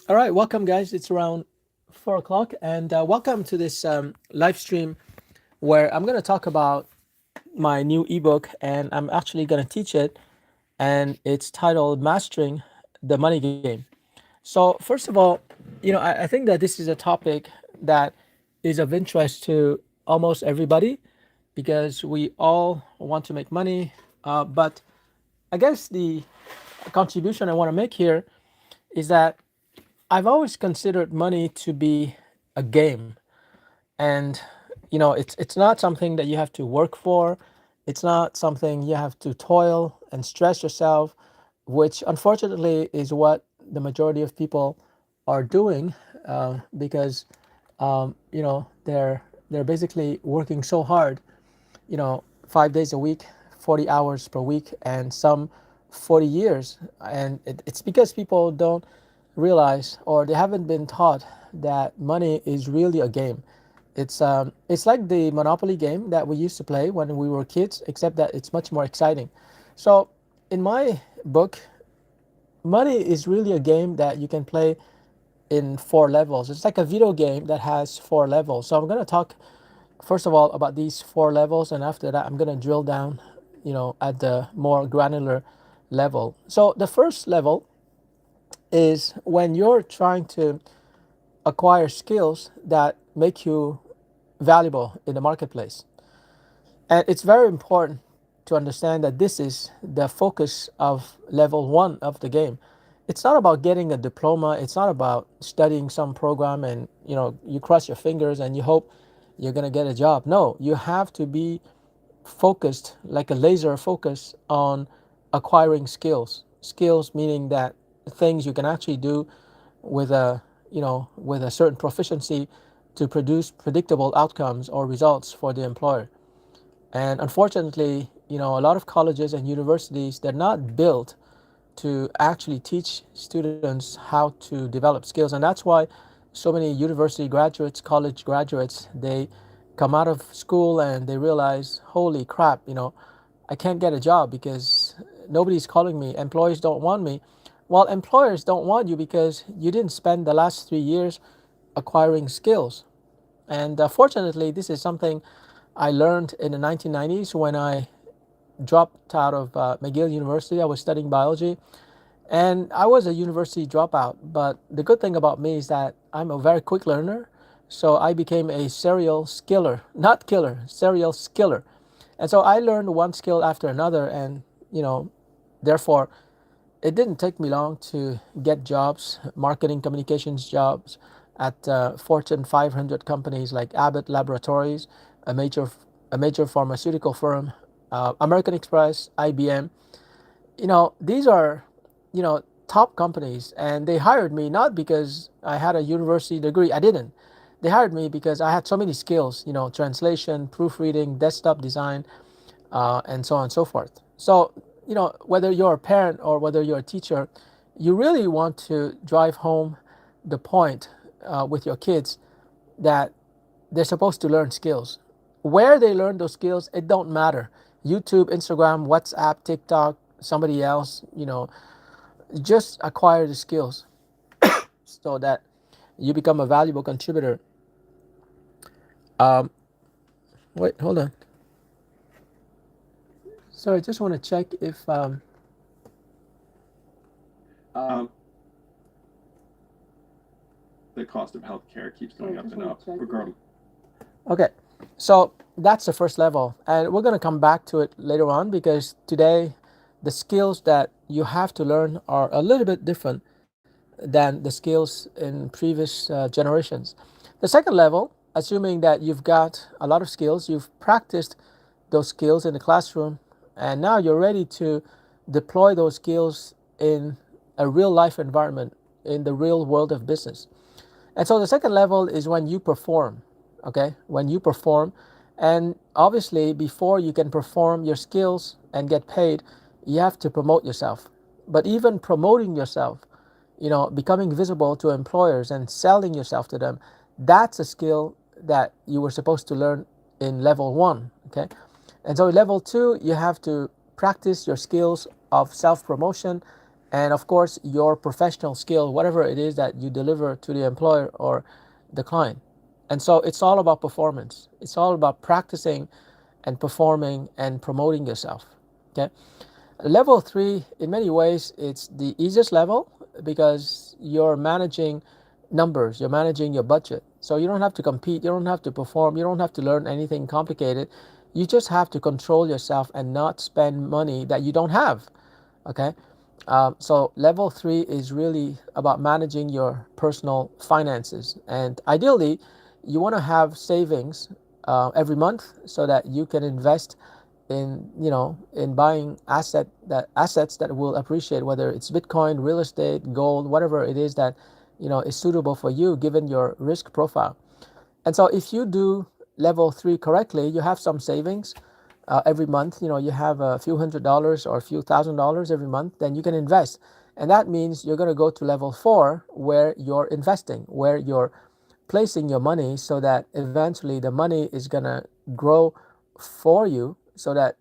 All right, welcome, guys. It's around 4 o'clock, and welcome to this live stream where I'm going to talk about my new ebook, and I'm actually going to teach it, and it's titled Mastering the Money Game. So, first of all, I think that this is a topic that is of interest to almost everybody because we all want to make money, but I guess the contribution I want to make here is that I've always considered money to be a game, and it's not something that you have to work for. It's not something you have to toil and stress yourself, which unfortunately is what the majority of people are doing, because they're basically working so hard, 5 days a week, 40 hours per week, and some 40 years. And it's because people don't realize, or they haven't been taught, that money is really a game. It's like the Monopoly game that we used to play when we were kids, except that it's much more exciting. So, in my book, money is really a game that you can play in 4 levels. It's like a video game that has 4 levels. So I'm going to talk first of all about these 4 levels, and after that I'm going to drill down, at the more granular level. So the first level is when you're trying to acquire skills that make you valuable in the marketplace. And it's very important to understand that this is the focus of level one of the game. It's not about getting a diploma. It's not about studying some program and you cross your fingers and you hope you're gonna get a job. No, you have to be focused, like a laser focus, on acquiring skills. Skills meaning that things you can actually do with a certain proficiency to produce predictable outcomes or results for the employer. And unfortunately, a lot of colleges and universities, they're not built to actually teach students how to develop skills. And that's why so many university graduates, college graduates, they come out of school and they realize, holy crap, I can't get a job because nobody's calling me. Employers don't want me. Well, employers don't want you because you didn't spend the last 3 years acquiring skills. And fortunately, this is something I learned in the 1990s when I dropped out of McGill University. I was studying biology, and I was a university dropout. But the good thing about me is that I'm a very quick learner. So I became a serial skiller, not killer, serial skiller. And so I learned one skill after another, and therefore, it didn't take me long to get jobs, marketing communications jobs at Fortune 500 companies like Abbott Laboratories, a major a major pharmaceutical firm, American Express, IBM. These are top companies, and they hired me not because I had a university degree. I didn't. They hired me because I had so many skills, translation, proofreading, desktop design, and so on and so forth. So, whether you're a parent or whether you're a teacher, you really want to drive home the point with your kids that they're supposed to learn skills. Where they learn those skills, it don't matter. YouTube, Instagram, WhatsApp, TikTok, somebody else, just acquire the skills so that you become a valuable contributor. Um, Wait, hold on. So I just want to check if Um, the cost of healthcare keeps going up and up. Regardless. Okay, so that's the first level, and we're going to come back to it later on because today the skills that you have to learn are a little bit different than the skills in previous generations. The second level, assuming that you've got a lot of skills, you've practiced those skills in the classroom, and now you're ready to deploy those skills in a real life environment, in the real world of business. And so the second level is when you perform, okay? When you perform, and obviously, before you can perform your skills and get paid, you have to promote yourself. But even promoting yourself, becoming visible to employers and selling yourself to them, that's a skill that you were supposed to learn in level one, okay? And so, level two, you have to practice your skills of self promotion and of course your professional skill, whatever it is that you deliver to the employer or the client. And so it's all about performance. It's all about practicing and performing and promoting yourself. Okay. Level three, in many ways, it's the easiest level because you're managing numbers, you're managing your budget. So you don't have to compete, you don't have to perform, you don't have to learn anything complicated. You just have to control yourself and not spend money that you don't have. Okay. So level three is really about managing your personal finances, and ideally, you want to have savings every month so that you can invest in in buying assets that will appreciate, whether it's Bitcoin, real estate, gold, whatever it is that is suitable for you given your risk profile. And so if you do level three correctly, you have some savings every month. You have a few $100s or a few $1,000s every month, then you can invest. And that means you're going to go to level four where you're investing, where you're placing your money so that eventually the money is going to grow for you so that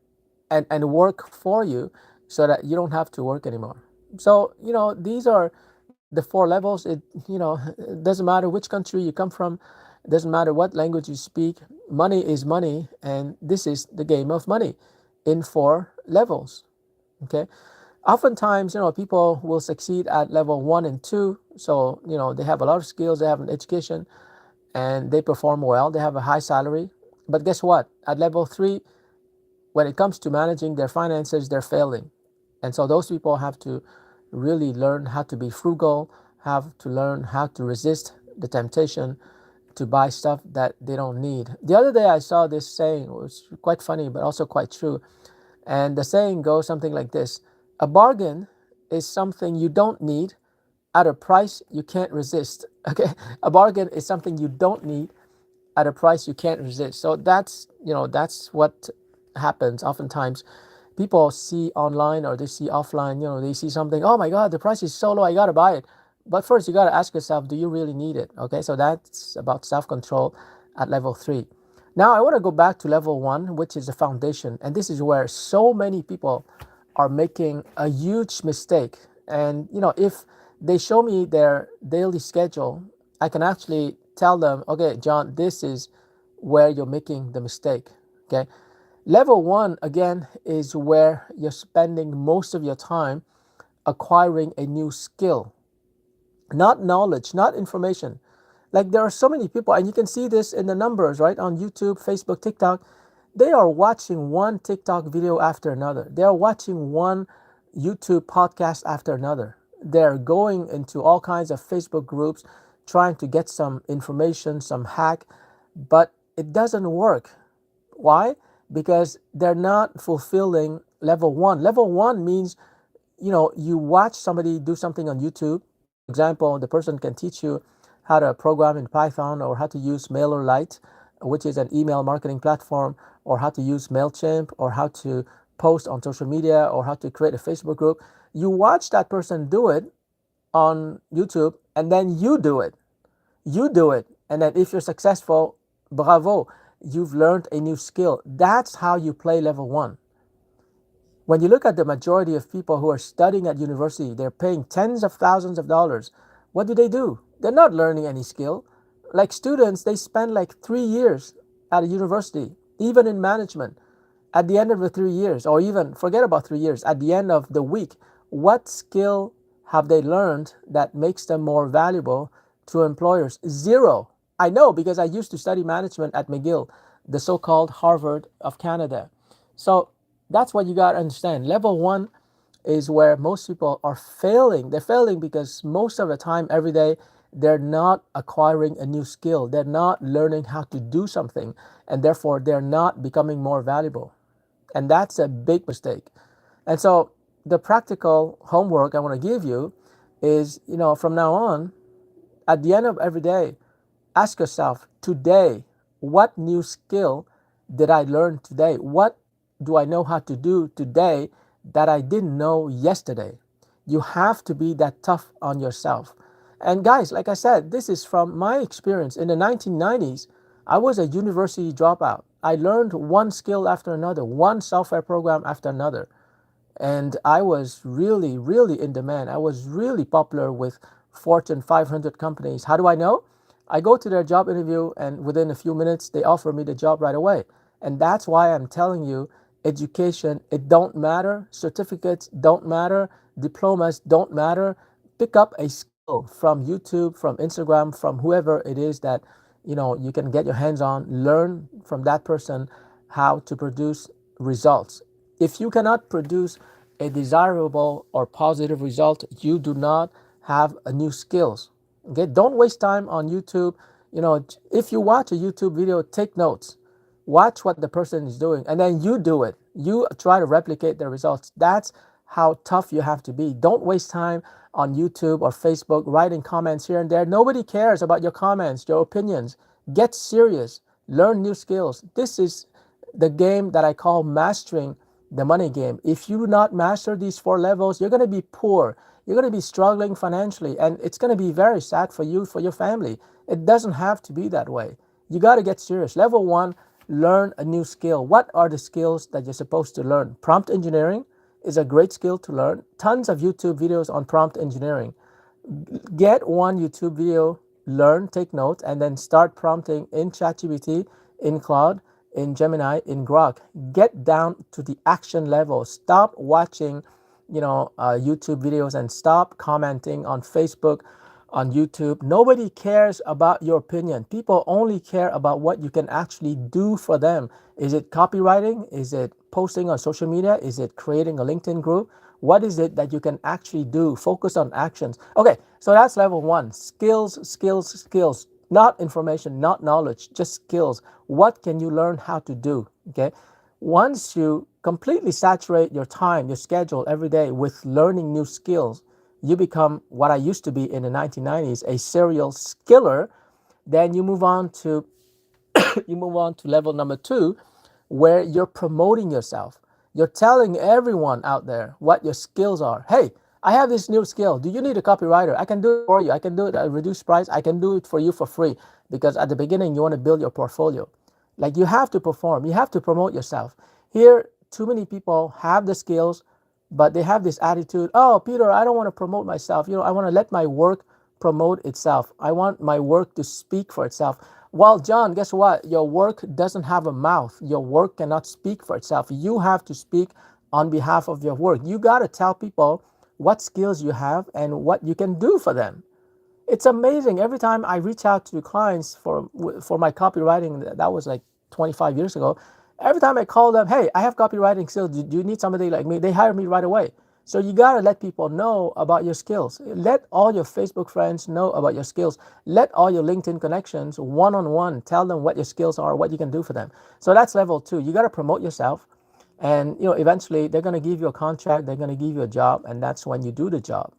and work for you so that you don't have to work anymore. So, these are the four levels. It doesn't matter which country you come from, it doesn't matter what language you speak. Money is money, and this is the game of money in four levels. Okay. Oftentimes, people will succeed at level one and two. So, they have a lot of skills, they have an education, and they perform well, they have a high salary. But guess what? At level three, when it comes to managing their finances, they're failing. And so those people have to really learn how to be frugal, have to learn how to resist the temptation to buy stuff that they don't need. The other day I saw this saying, it was quite funny, but also quite true. And the saying goes something like this: a bargain is something you don't need at a price you can't resist. Okay, a bargain is something you don't need at a price you can't resist. So that's what happens oftentimes. People see online or they see offline, they see something, oh my God, the price is so low, I gotta buy it. But first you gotta ask yourself, do you really need it? Okay, so that's about self-control at level three. Now I want to go back to level one, which is the foundation, and this is where so many people are making a huge mistake. And if they show me their daily schedule, I can actually tell them, okay, John, this is where you're making the mistake. Okay. Level one, again, is where you're spending most of your time acquiring a new skill, not knowledge, not information. Like there are so many people, and you can see this in the numbers, right? On YouTube, Facebook, TikTok, they are watching one TikTok video after another. They are watching one YouTube podcast after another. They're going into all kinds of Facebook groups trying to get some information, some hack, but it doesn't work. Why? Because they're not fulfilling level one. Level one means, you watch somebody do something on YouTube. For example, the person can teach you how to program in Python, or how to use MailerLite, which is an email marketing platform, or how to use MailChimp, or how to post on social media, or how to create a Facebook group. You watch that person do it on YouTube, and then you do it. You do it. And then if you're successful, bravo, you've learned a new skill. That's how you play level one. When you look at the majority of people who are studying at university, they're paying tens of thousands of dollars. What do? They're not learning any skill. Like students, they spend like 3 years at a university, even in management. At the end of the 3 years, or even forget about 3 years, at the end of the week, what skill have they learned that makes them more valuable to employers? Zero. I know, because I used to study management at McGill, the so-called Harvard of Canada. So that's what you got to understand. Level one is where most people are failing. They're failing because most of the time, every day, they're not acquiring a new skill. They're not learning how to do something, and therefore they're not becoming more valuable. And that's a big mistake. And so the practical homework I want to give you is, from now on, at the end of every day, ask yourself, today, what new skill did I learn today? What do I know how to do today that I didn't know yesterday? You have to be that tough on yourself. And guys, like I said, this is from my experience. In the 1990s, I was a university dropout. I learned one skill after another, one software program after another. and I was really, really in demand. I was really popular with Fortune 500 companies. How do I know? I go to their job interview, and within a few minutes, they offer me the job right away. And that's why I'm telling you, education, it don't matter. Certificates don't matter. Diplomas don't matter. Pick up a skill from YouTube, from Instagram, from whoever it is that you can get your hands on. Learn from that person how to produce results. If you cannot produce a desirable or positive result, you do not have a new skills. Okay, don't waste time on YouTube. If you watch a YouTube video, take notes. Watch what the person is doing, and then you do it. You try to replicate the results. That's how tough you have to be. Don't waste time on YouTube or Facebook writing comments here and there. Nobody cares about your comments, your opinions. Get serious. Learn new skills. This is the game that I call mastering the money game. If you do not master these 4 levels, you're going to be poor. You're going to be struggling financially, and it's going to be very sad for you, for your family. It doesn't have to be that way. You got to get serious. Level 1, learn a new skill. What are the skills that you're supposed to learn? Prompt engineering is a great skill to learn. Tons of YouTube videos on prompt engineering. Get one YouTube video, learn, take notes, and then start prompting in ChatGPT, in Claude, in Gemini, in Grok. Get down to the action level. Stop watching, YouTube videos, and stop commenting on Facebook, on YouTube. Nobody cares about your opinion. People only care about what you can actually do for them. Is it copywriting? Is it posting on social media? Is it creating a LinkedIn group? What is it that you can actually do? Focus on actions. Okay, so that's level 1. Skills, skills, skills. Not information, not knowledge, just skills. What can you learn how to do? Okay. Once you completely saturate your time, your schedule every day with learning new skills, you become what I used to be in the 1990s, a serial skiller. Then you move on to level number 2, where you're promoting yourself. You're telling everyone out there what your skills are. Hey, I have this new skill. Do you need a copywriter? I can do it for you. I can do it at a reduced price. I can do it for you for free, because at the beginning you want to build your portfolio. Like, you have to perform. You have to promote yourself. Here, too many people have the skills, but they have this attitude, oh, Peter, I don't want to promote myself. I want to let my work promote itself. I want my work to speak for itself. Well, John, guess what? Your work doesn't have a mouth. Your work cannot speak for itself. You have to speak on behalf of your work. You got to tell people what skills you have and what you can do for them. It's amazing. Every time I reach out to clients for my copywriting, that was like 25 years ago. Every time I call them, hey, I have copywriting skills. Do you need somebody like me? They hire me right away. So you got to let people know about your skills. Let all your Facebook friends know about your skills. Let all your LinkedIn connections one-on-one tell them what your skills are, what you can do for them. So that's level 2. You got to promote yourself. And eventually they're going to give you a contract, they're going to give you a job, and that's when you do the job.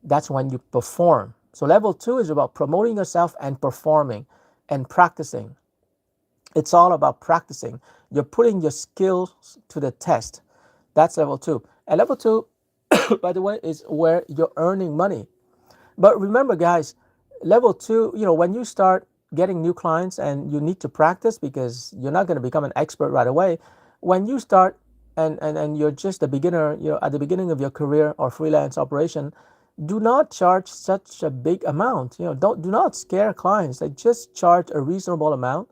That's when you perform. So level 2 is about promoting yourself and performing and practicing. It's all about practicing. You're putting your skills to the test. That's level 2. And level 2, by the way, is where you're earning money. But remember, guys, level 2, when you start getting new clients and you need to practice, because you're not going to become an expert right away. When you start and you're just a beginner, at the beginning of your career or freelance operation, do not charge such a big amount. Do not scare clients. Like, just charge a reasonable amount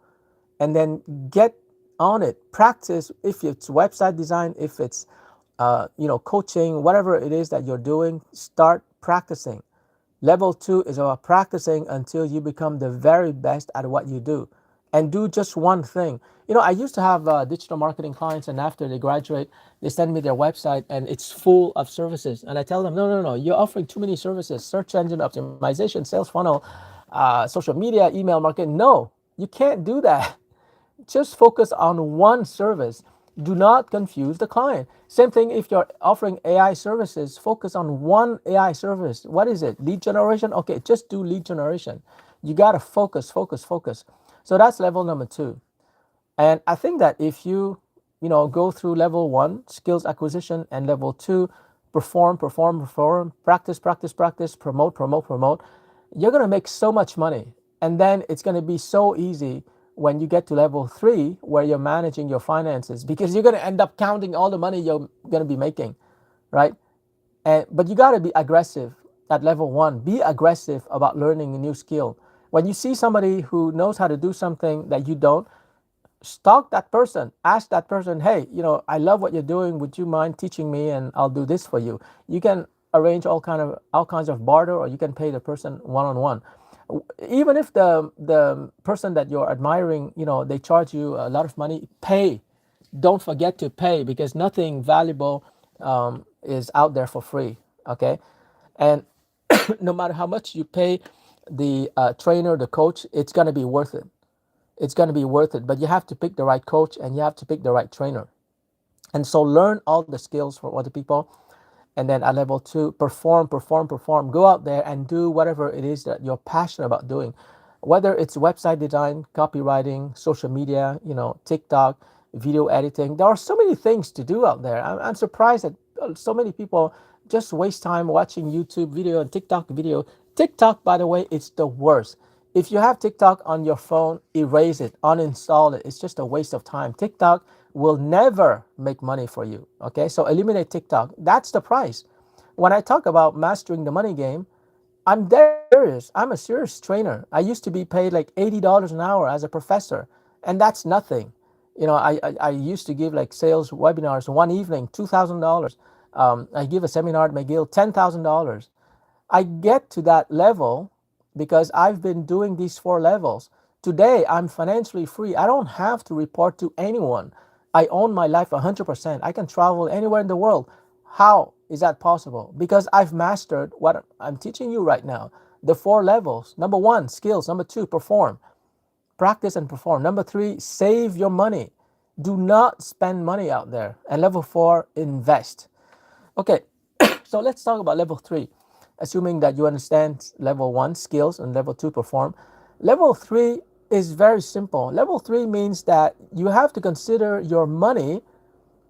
and then get on it. Practice. If it's website design, if it's coaching, whatever it is that you're doing, start practicing. Level 2 is about practicing until you become the very best at what you do. And do just one thing. I used to have digital marketing clients, and after they graduate, they send me their website and it's full of services. And I tell them, no, you're offering too many services. Search engine optimization, sales funnel, social media, email marketing. No, you can't do that. Just focus on one service. Do not confuse the client. Same thing if you're offering AI services, focus on one AI service. What is it? Lead generation? Okay, just do lead generation. You got to focus. So that's level number 2. And I think that if you go through level 1, skills acquisition, and level 2, perform, practice, promote, you're going to make so much money. And then it's going to be so easy when you get to level 3, where you're managing your finances, because you're going to end up counting all the money you're going to be making. right? But you got to be aggressive at level one. Be aggressive about learning a new skill. When you see somebody who knows how to do something that you don't, stalk that person. Ask that person, hey, I love what you're doing. Would you mind teaching me, and I'll do this for you. You can arrange all kinds of barter, or you can pay the person one on one. Even if the person that you're admiring, they charge you a lot of money, pay. Don't forget to pay, because nothing valuable is out there for free. Okay, and no matter how much you pay the trainer, the coach, it's gonna be worth it. It's gonna be worth it. But you have to pick the right coach, and you have to pick the right trainer. And so learn all the skills from other people. And then at level two, perform, perform, perform. Go out there and do whatever it is that you're passionate about doing. Whether it's website design, copywriting, social media, TikTok, video editing. There are so many things to do out there. I'm surprised that so many people just waste time watching YouTube video and TikTok video. TikTok, by the way, it's the worst. If you have TikTok on your phone, erase it, uninstall it. It's just a waste of time. TikTok will never make money for you. Okay, so eliminate TikTok. That's the price. When I talk about mastering the money game, I'm serious. I'm a serious trainer. I used to be paid like $80 an hour as a professor, and that's nothing. I used to give like sales webinars one evening, $2,000. I give a seminar at McGill, $10,000. I get to that level because I've been doing these 4 levels. Today, I'm financially free. I don't have to report to anyone. I own my life 100%. I can travel anywhere in the world. How is that possible? Because I've mastered what I'm teaching you right now. The 4 levels. Number 1, skills. Number 2, perform. Practice and perform. Number 3, save your money. Do not spend money out there. And level 4, invest. Okay, so let's talk about level 3. Assuming that you understand level 1, skills, and level 2, perform. Level 3 is very simple. Level 3 means that you have to consider your money,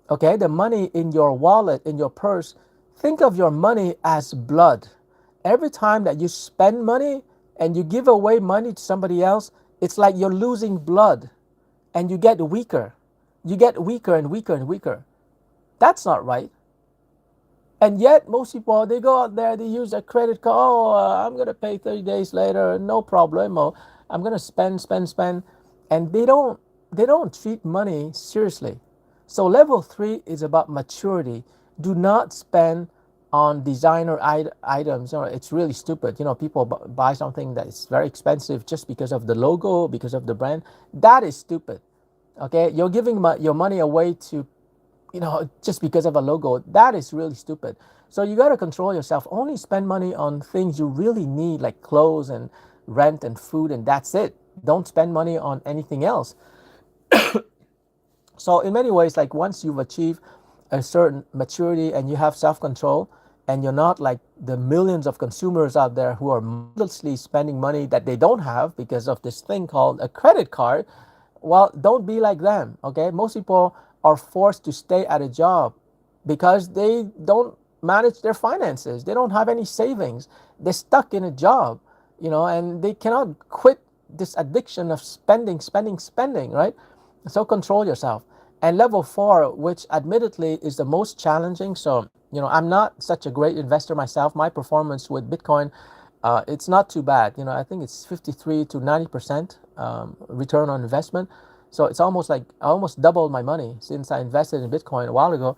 okay, the money in your wallet, in your purse. Think of your money as blood. Every time that you spend money and you give away money to somebody else, it's like you're losing blood, and you get weaker. You get weaker and weaker and weaker. That's not right. And yet, most people, they go out there, they use a credit card. Oh, I'm going to pay 30 days later, no problemo. I'm going to spend. And they don't treat money seriously. So level 3 is about maturity. Do not spend on designer items. It's really stupid. People buy something that is very expensive just because of the logo, because of the brand. That is stupid. Okay, you're giving your money away to just because of a logo. That is really stupid. So you got to control yourself. Only spend money on things you really need, like clothes and rent and food, and that's it. Don't spend money on anything else. So in many ways, like once you've achieved a certain maturity and you have self-control, and you're not like the millions of consumers out there who are mindlessly spending money that they don't have because of this thing called a credit card, well, don't be like them. Okay, most people are forced to stay at a job because they don't manage their finances. They don't have any savings. They're stuck in a job, and they cannot quit this addiction of spending, right? So control yourself. And level 4, which admittedly is the most challenging. So, I'm not such a great investor myself. My performance with Bitcoin, it's not too bad. I think it's 53 to 90% return on investment. So it's almost like I almost doubled my money since I invested in Bitcoin a while ago.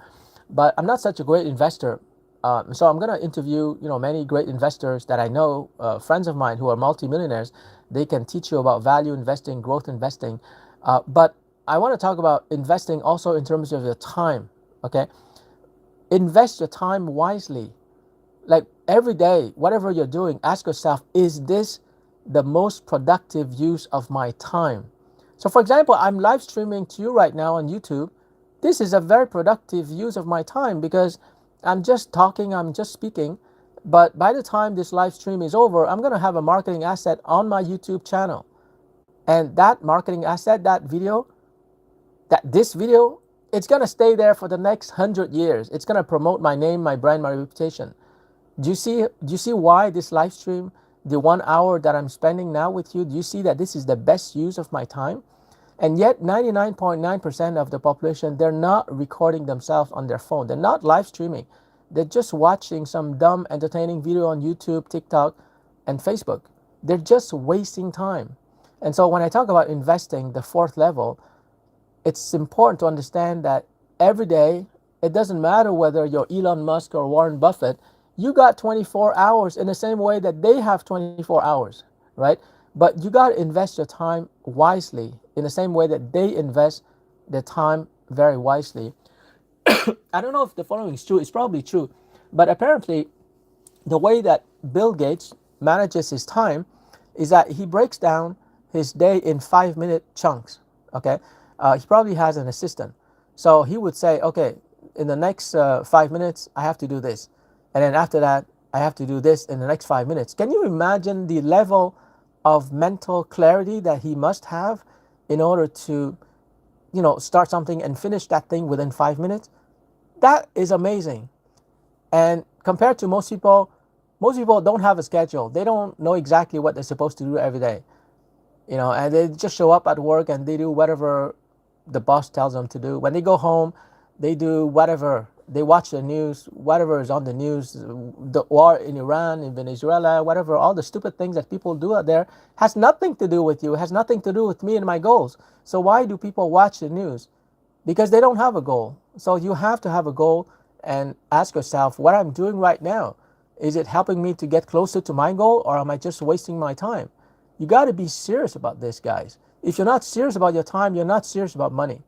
But I'm not such a great investor. So I'm going to interview, many great investors that I know, friends of mine who are multimillionaires. They can teach you about value investing, growth investing. But I want to talk about investing also in terms of your time. Okay, invest your time wisely. Like every day, whatever you're doing, ask yourself, is this the most productive use of my time? So for example, I'm live streaming to you right now on YouTube. This is a very productive use of my time because I'm just talking, I'm just speaking. But by the time this live stream is over, I'm going to have a marketing asset on my YouTube channel. And that marketing asset, this video, it's going to stay there for the next 100 years. It's going to promote my name, my brand, my reputation. Do you see why this live stream, the 1 hour that I'm spending now with you, do you see that this is the best use of my time? And yet 99.9% of the population, they're not recording themselves on their phone. They're not live streaming. They're just watching some dumb entertaining video on YouTube, TikTok, and Facebook. They're just wasting time. And so when I talk about investing, the fourth level, it's important to understand that every day, it doesn't matter whether you're Elon Musk or Warren Buffett, you got 24 hours in the same way that they have 24 hours, right? But you got to invest your time wisely in the same way that they invest their time very wisely. I don't know if the following is true, it's probably true, but apparently, the way that Bill Gates manages his time is that he breaks down his day in 5 minute chunks. Okay, he probably has an assistant, so he would say, okay, in the next 5 minutes, I have to do this, and then after that, I have to do this in the next 5 minutes. Can you imagine the level of mental clarity that he must have in order to, start something and finish that thing within 5 minutes? That is amazing. And compared to most people don't have a schedule. They don't know exactly what they're supposed to do every day, and they just show up at work and they do whatever the boss tells them to do. When they go home, they do whatever. They watch the news, whatever is on the news, the war in Iran, in Venezuela, whatever, all the stupid things that people do out there has nothing to do with you, has nothing to do with me and my goals. So why do people watch the news? Because they don't have a goal. So you have to have a goal and ask yourself, what I'm doing right now, is it helping me to get closer to my goal, or am I just wasting my time? You got to be serious about this, guys. If you're not serious about your time, you're not serious about money.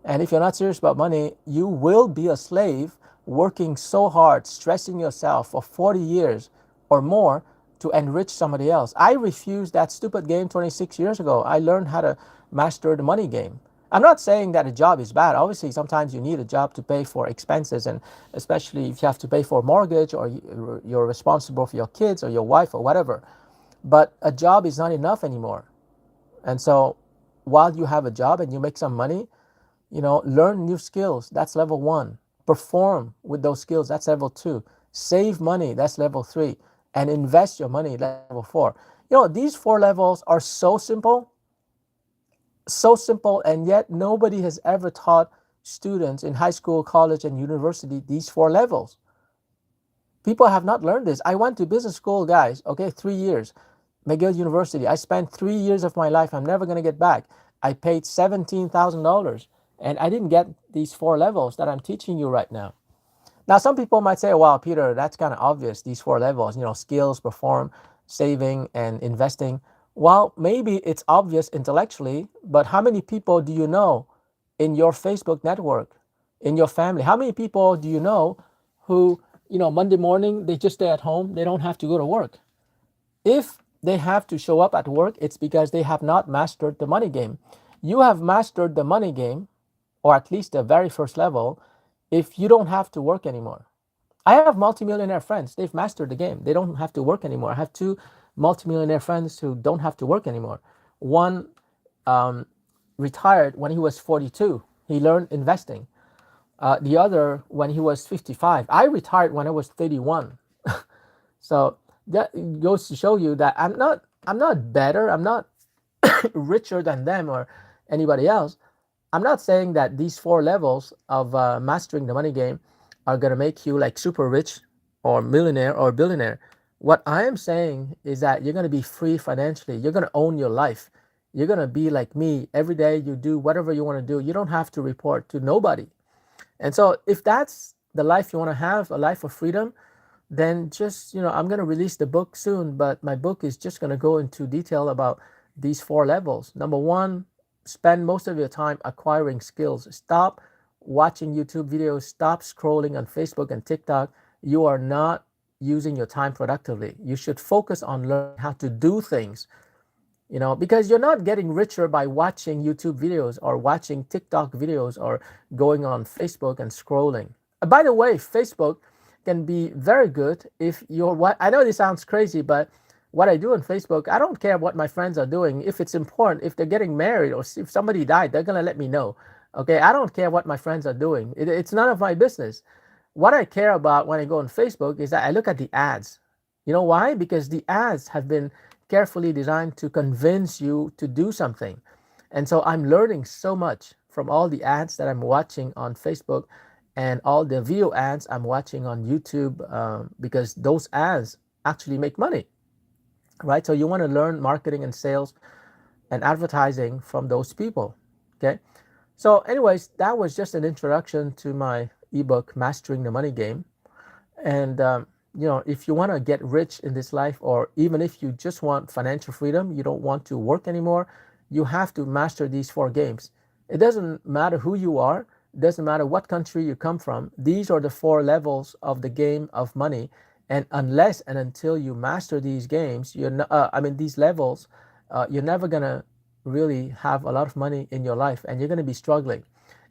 And if you're not serious about money, you will be a slave working so hard, stressing yourself for 40 years or more to enrich somebody else. I refused that stupid game 26 years ago. I learned how to master the money game. I'm not saying that a job is bad. Obviously, sometimes you need a job to pay for expenses, and especially if you have to pay for a mortgage, or you're responsible for your kids or your wife or whatever. But a job is not enough anymore. And so while you have a job and you make some money, learn new skills. That's level 1. Perform with those skills. That's level 2. Save money. That's level 3. And invest your money. Level 4. These 4 levels are so simple, and yet nobody has ever taught students in high school, college, and university these 4 levels. People have not learned this. I went to business school, guys, okay, 3 years. McGill University. I spent 3 years of my life I'm never going to get back. I paid $17,000, and I didn't get these 4 levels that I'm teaching you right now. Now, some people might say, wow, Peter, that's kind of obvious, these 4 levels, skills, perform, saving, and investing. Well, maybe it's obvious intellectually, but how many people do you know in your Facebook network, in your family? How many people do you know who, Monday morning, they just stay at home, they don't have to go to work? If they have to show up at work, it's because they have not mastered the money game. You have mastered the money game, or at least the very first level, if you don't have to work anymore. I have multimillionaire friends. They've mastered the game. They don't have to work anymore. I have 2 multimillionaire friends who don't have to work anymore. One retired when he was 42. He learned investing. The other when he was 55. I retired when I was 31. So that goes to show you that I'm not better. I'm not richer than them or anybody else. I'm not saying that these 4 levels of mastering the money game are going to make you like super rich or millionaire or billionaire. What I am saying is that you're going to be free financially. You're going to own your life. You're going to be like me. Every day you do whatever you want to do. You don't have to report to nobody. And so if that's the life you want to have, a life of freedom, then just, I'm going to release the book soon, but my book is just going to go into detail about these 4 levels. Number 1, spend most of your time acquiring skills. Stop watching YouTube videos. Stop scrolling on Facebook and TikTok. You are not using your time productively. You should focus on learning how to do things, because you're not getting richer by watching YouTube videos or watching TikTok videos or going on Facebook and scrolling. By the way, Facebook can be very good if I know this sounds crazy, but what I do on Facebook, I don't care what my friends are doing. If it's important, if they're getting married or if somebody died, they're going to let me know. Okay, I don't care what my friends are doing. It's none of my business. What I care about when I go on Facebook is that I look at the ads. You know why? Because the ads have been carefully designed to convince you to do something. And so I'm learning so much from all the ads that I'm watching on Facebook. and all the video ads I'm watching on YouTube, because those ads actually make money, right? So you want to learn marketing and sales and advertising from those people. Okay. So, anyways, that was just an introduction to my ebook, Mastering the Money Game. And, if you want to get rich in this life, or even if you just want financial freedom, you don't want to work anymore, you have to master these four games. It doesn't matter who you are, it doesn't matter what country you come from. These are the four levels of the game of money. And unless and until you master these games, these levels, you're never going to really have a lot of money in your life, and you're going to be struggling.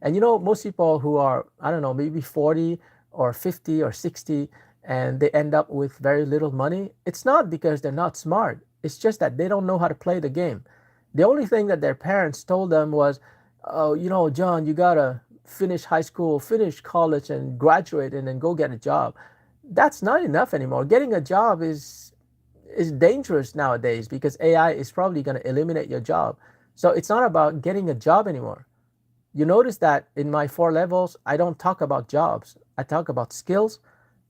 And most people who are, I don't know, maybe 40 or 50 or 60, and they end up with very little money, it's not because they're not smart. It's just that they don't know how to play the game. The only thing that their parents told them was, oh, John, you got to finish high school, finish college, and graduate, and then go get a job. That's not enough anymore. Getting a job is dangerous nowadays, because AI is probably going to eliminate your job. So it's not about getting a job anymore. You notice that in my four levels, I don't talk about jobs. I talk about skills,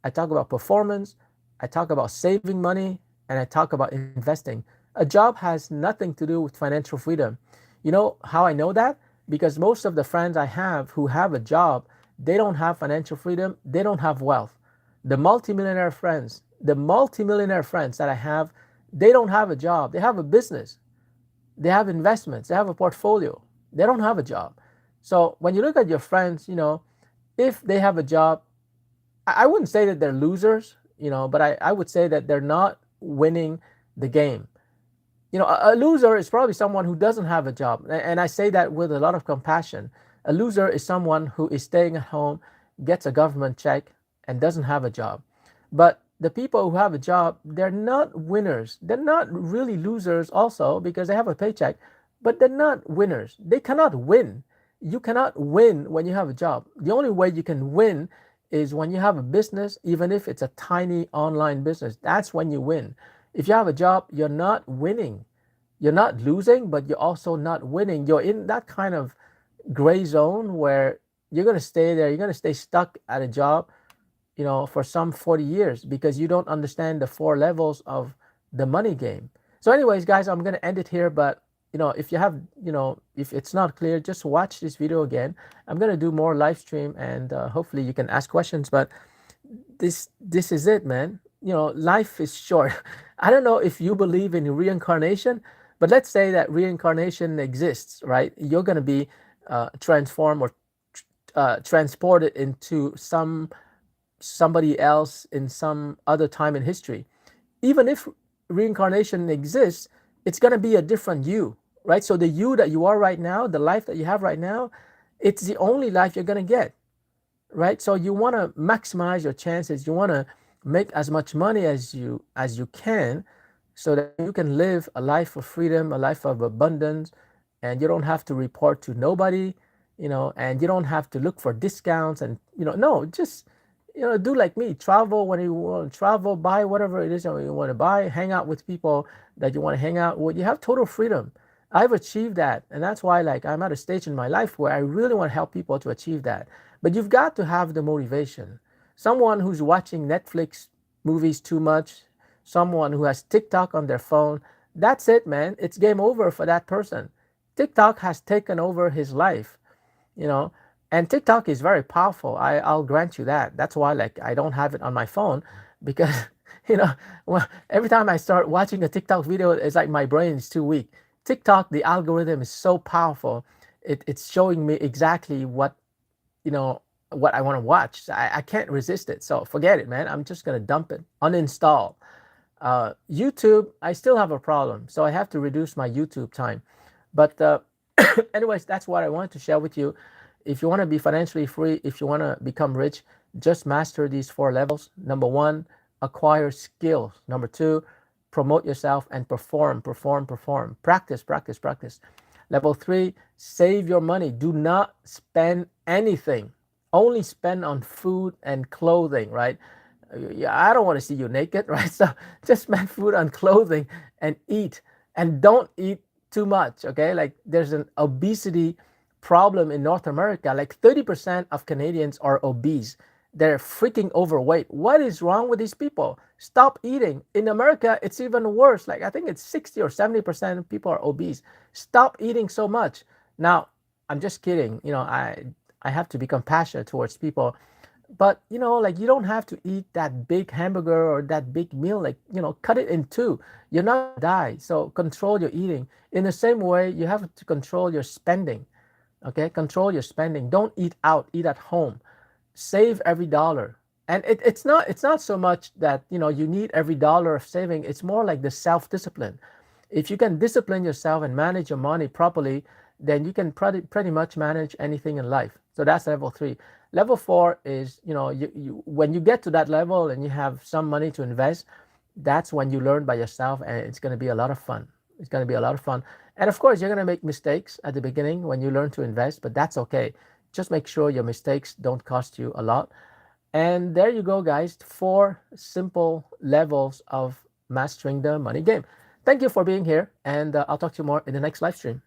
I talk about performance, I talk about saving money, and I talk about investing. A job has nothing to do with financial freedom. You know how I know that? Because most of the friends I have who have a job, they don't have financial freedom, they don't have wealth. The multimillionaire friends that I have, they don't have a job. They have a business. They have investments. They have a portfolio. They don't have a job. So when you look at your friends, if they have a job, I wouldn't say that they're losers, but I would say that they're not winning the game. A loser is probably someone who doesn't have a job. And I say that with a lot of compassion. A loser is someone who is staying at home, gets a government check, and doesn't have a job. But the people who have a job, they're not winners. They're not really losers also, because they have a paycheck, but they're not winners. They cannot win. You cannot win when you have a job. The only way you can win is when you have a business, even if it's a tiny online business. That's when you win. If you have a job, you're not winning. You're not losing, but you're also not winning. You're in that kind of gray zone where you're going to stay there. You're going to stay stuck at a job, for some 40 years, because you don't understand the four levels of the money game. So anyways, guys, I'm going to end it here. But, if you have, if it's not clear, just watch this video again. I'm going to do more live stream, and hopefully you can ask questions. But this is it, man. Life is short. I don't know if you believe in reincarnation, but let's say that reincarnation exists, right? You're going to be transformed or transported into somebody else in some other time in history. Even if reincarnation exists, it's going to be a different you, right? So the you that you are right now, the life that you have right now, it's the only life you're going to get, right? So you want to maximize your chances. You want to make as much money as you can, so that you can live a life of freedom, a life of abundance, and you don't have to report to nobody, and you don't have to look for discounts, and no, just do like me. Travel when you want to travel, buy whatever it is that you want to buy, hang out with people that you want to hang out with. You have total freedom. I've achieved that, and that's why I'm at a stage in my life where I really want to help people to achieve that. But you've got to have the motivation. Someone who's watching Netflix movies too much, someone who has TikTok on their phone, that's it, man. It's game over for that person. TikTok has taken over his life, and TikTok is very powerful. I'll grant you that. That's why I don't have it on my phone, because every time I start watching a TikTok video, it's like my brain is too weak. TikTok, the algorithm is so powerful. It's showing me exactly what I want to watch. I can't resist it. So forget it, man. I'm just gonna dump it, uninstall. YouTube, I still have a problem, so I have to reduce my YouTube time. But anyways, that's what I wanted to share with you. If you want to be financially free, if you want to become rich, just master these four levels. Number one, acquire skills. Number two, promote yourself and perform. Practice. Level three, save your money. Do not spend anything. Only spend on food and clothing, right? I don't want to see you naked, right? So just spend food on clothing and eat. And don't eat too much, okay? There's an obesity problem in North America. Like 30% of Canadians are obese. They're freaking overweight. What is wrong with these people? Stop eating. In America, it's even worse. Like I think it's 60 or 70% of people are obese. Stop eating so much. Now, I'm just kidding. I have to be compassionate towards people. But like you don't have to eat that big hamburger or that big meal. Like, cut it in two. You're not gonna die. So control your eating. In the same way, you have to control your spending. Okay, control your spending. Don't eat out, eat at home. Save every dollar. And it's not so much that you need every dollar of saving. It's more like the self-discipline. If you can discipline yourself and manage your money properly, then you can pretty much manage anything in life. So that's level 3. Level 4 is, when you get to that level and you have some money to invest, that's when you learn by yourself, and it's going to be a lot of fun. It's going to be a lot of fun. And of course, you're going to make mistakes at the beginning when you learn to invest, but that's okay. Just make sure your mistakes don't cost you a lot. And there you go, guys. 4 simple levels of mastering the money game. Thank you for being here, and I'll talk to you more in the next live stream.